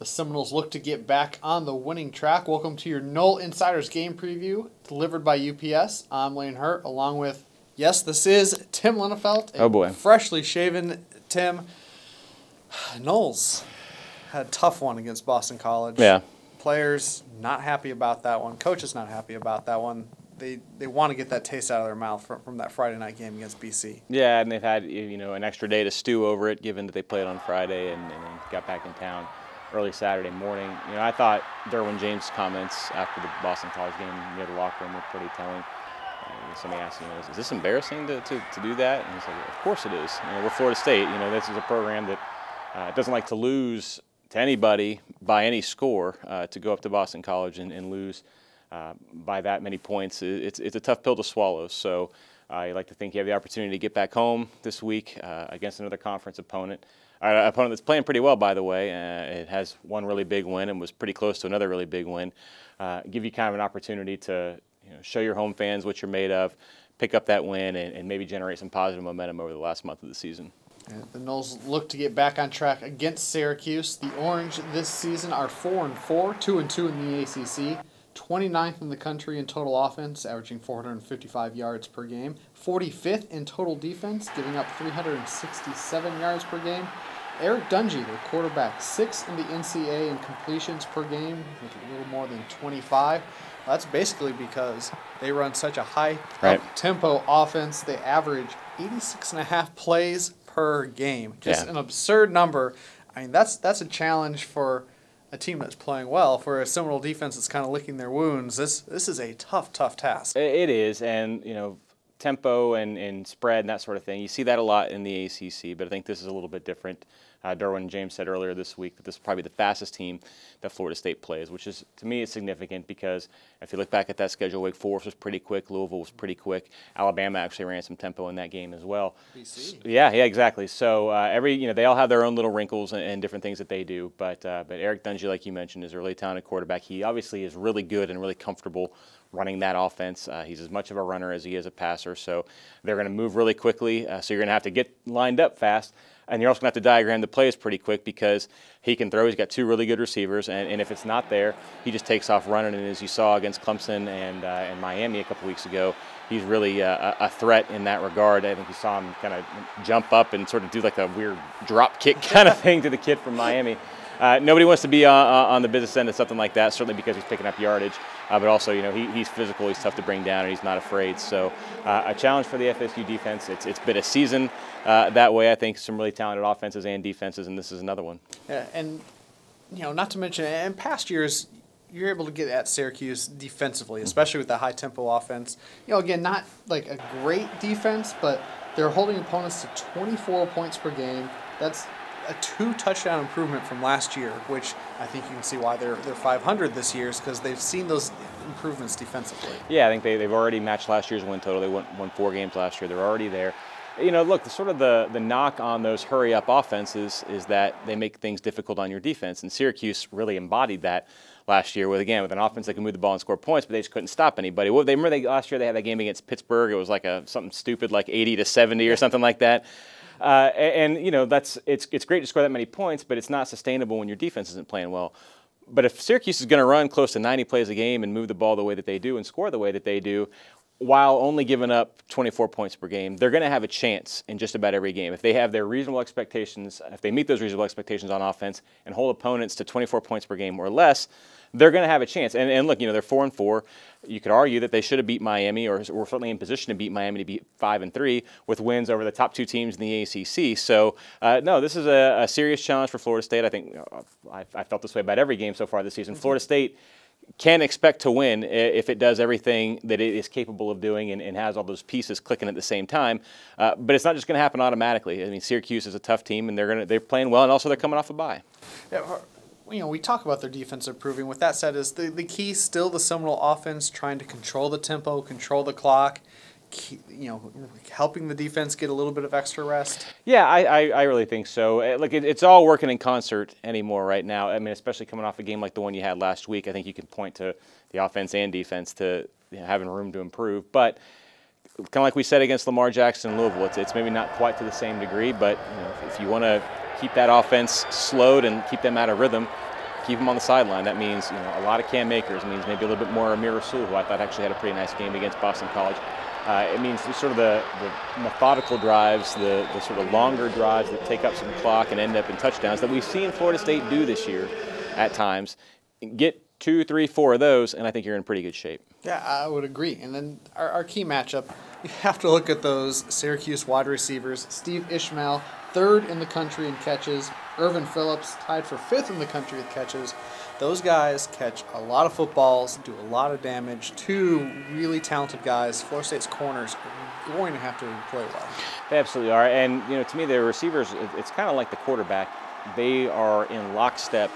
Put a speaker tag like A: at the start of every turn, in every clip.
A: The Seminoles look to get back on the winning track. Welcome to your Nole Insiders game preview, delivered by UPS. I'm Lane Hurt, along with, yes, this is Tim Linnefelt.
B: Oh boy.
A: Freshly shaven Tim. Noles had a tough one against Boston College.
B: Yeah.
A: Players not happy about that one. Coaches not happy about that one. They want to get that taste out of their mouth from that Friday night game against BC.
B: Yeah, and they've had an extra day to stew over it, given that they played on Friday and got back in town early Saturday morning. I thought Derwin James' comments after the Boston College game near the locker room were pretty telling. Somebody asked, is this embarrassing to do that? And he said, of course it is. We're Florida State. This is a program that doesn't like to lose to anybody by any score. To go up to Boston College and lose by that many points, it's a tough pill to swallow. So you like to think you have the opportunity to get back home this week against another conference opponent. An opponent that's playing pretty well, by the way. It has one really big win and was pretty close to another really big win. Give you kind of an opportunity to show your home fans what you're made of, pick up that win, and maybe generate some positive momentum over the last month of the season.
A: The Noles look to get back on track against Syracuse. The Orange this season are 4-4, 2-2 in the ACC, 29th in the country in total offense, averaging 455 yards per game, 45th in total defense, giving up 367 yards per game. Eric Dungy, their quarterback, 6th in the NCAA in completions per game, with a little more than 25. That's basically because they run such a high tempo offense. They average 86.5 plays per game. Just an absurd number. I mean, that's a challenge for a team that's playing well. For a Seminole defense that's kind of licking their wounds, this is a tough task.
B: It is, and tempo and spread and that sort of thing. You see that a lot in the ACC, but I think this is a little bit different. Derwin James said earlier this week that this is probably the fastest team that Florida State plays, which is, to me, is significant because if you look back at that schedule, Wake Forest was pretty quick, Louisville was pretty quick, Alabama actually ran some tempo in that game as well.
A: BC.
B: Yeah, exactly. So they all have their own little wrinkles and different things that they do, but Eric Dungy, like you mentioned, is a really talented quarterback. He obviously is really good and really comfortable running that offense. He's as much of a runner as he is a passer, so they're going to move really quickly, so you're going to have to get lined up fast. And you're also going to have to diagram the plays pretty quick because he can throw. He's got two really good receivers, and if it's not there, he just takes off running. And as you saw against Clemson and Miami a couple weeks ago, he's really a threat in that regard. I think you saw him kind of jump up and sort of do like a weird drop kick kind of thing to the kid from Miami. Nobody wants to be on the business end of something like that, certainly because he's picking up yardage. But also, he's physical, he's tough to bring down, and he's not afraid. So a challenge for the FSU defense. It's been a season that way. I think some really talented offenses and defenses, and this is another one.
A: Yeah, and, not to mention, in past years, you're able to get at Syracuse defensively, especially with the high-tempo offense. Again, not like a great defense, but they're holding opponents to 24 points per game. That's a 2-touchdown improvement from last year, which I think you can see why they're 500 this year, is because they've seen those improvements defensively.
B: Yeah, I think they've already matched last year's win total. They won 4 games last year. They're already there. Look, the knock on those hurry-up offenses is that they make things difficult on your defense, and Syracuse really embodied that last year with an offense that can move the ball and score points, but they just couldn't stop anybody. Last year they had that game against Pittsburgh. It was like something stupid like 80-70 or something like that. It's great to score that many points, but it's not sustainable when your defense isn't playing well. But if Syracuse is going to run close to 90 plays a game and move the ball the way that they do and score the way that they do, while only giving up 24 points per game, they're going to have a chance in just about every game. If they have their reasonable expectations, if they meet those reasonable expectations on offense and hold opponents to 24 points per game or less, they're going to have a chance. And look, they're 4-4. You could argue that they should have beat Miami, or were certainly in position to beat Miami to beat 5-3 with wins over the top 2 teams in the ACC. So, no, this is a serious challenge for Florida State. I think I felt this way about every game so far this season. Florida State can expect to win if it does everything that it is capable of doing and has all those pieces clicking at the same time. But it's not just going to happen automatically. I mean, Syracuse is a tough team, and they're playing well, and also they're coming off a bye.
A: Yeah, we talk about their defense improving. With that said, is the key still the Seminole offense trying to control the tempo, control the clock, helping the defense get a little bit of extra rest?
B: Yeah, I really think so. It's all working in concert anymore right now. I mean, especially coming off a game like the one you had last week, I think you can point to the offense and defense to having room to improve. But kind of like we said against Lamar Jackson and Louisville, it's maybe not quite to the same degree, but if you want to keep that offense slowed and keep them out of rhythm, keep him on the sideline. That means a lot of Cam Akers. It means maybe a little bit more Amir Rasul, who I thought actually had a pretty nice game against Boston College. It means sort of the methodical drives, the sort of longer drives that take up some clock and end up in touchdowns that we've seen Florida State do this year at times. Get 2, 3, 4 of those, and I think you're in pretty good shape.
A: Yeah, I would agree. And then our key matchup, you have to look at those Syracuse wide receivers. Steve Ishmael, 3rd in the country in catches. Irvin Phillips, tied for 5th in the country with catches. Those guys catch a lot of footballs, do a lot of damage. 2 really talented guys. Florida State's corners are going to have to play well. They
B: absolutely are. And, to me, the receivers, it's kind of like the quarterback. They are in lockstep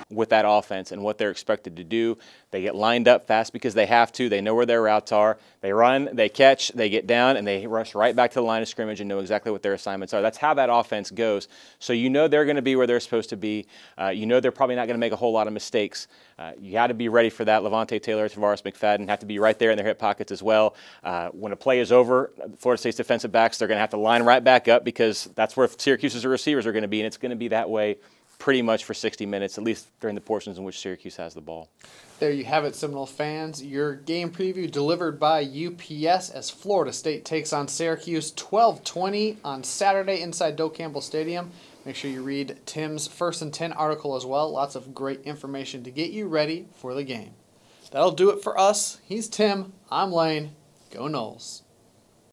B: with that offense and what they're expected to do. They get lined up fast because they have to. They know where their routes are. They run, they catch, they get down, and they rush right back to the line of scrimmage and know exactly what their assignments are. That's how that offense goes. So they're going to be where they're supposed to be. They're probably not going to make a whole lot of mistakes. You got to be ready for that. Levante Taylor, Tavares McFadden have to be right there in their hip pockets as well. When a play is over, Florida State's defensive backs, they're going to have to line right back up because that's where Syracuse's receivers are going to be, and it's going to be that way pretty much for 60 minutes, at least during the portions in which Syracuse has the ball.
A: There you have it, Seminole fans. Your game preview delivered by UPS as Florida State takes on Syracuse 12:20 on Saturday inside Doak Campbell Stadium. Make sure you read Tim's First and 10 article as well. Lots of great information to get you ready for the game. That'll do it for us. He's Tim. I'm Lane. Go Noles.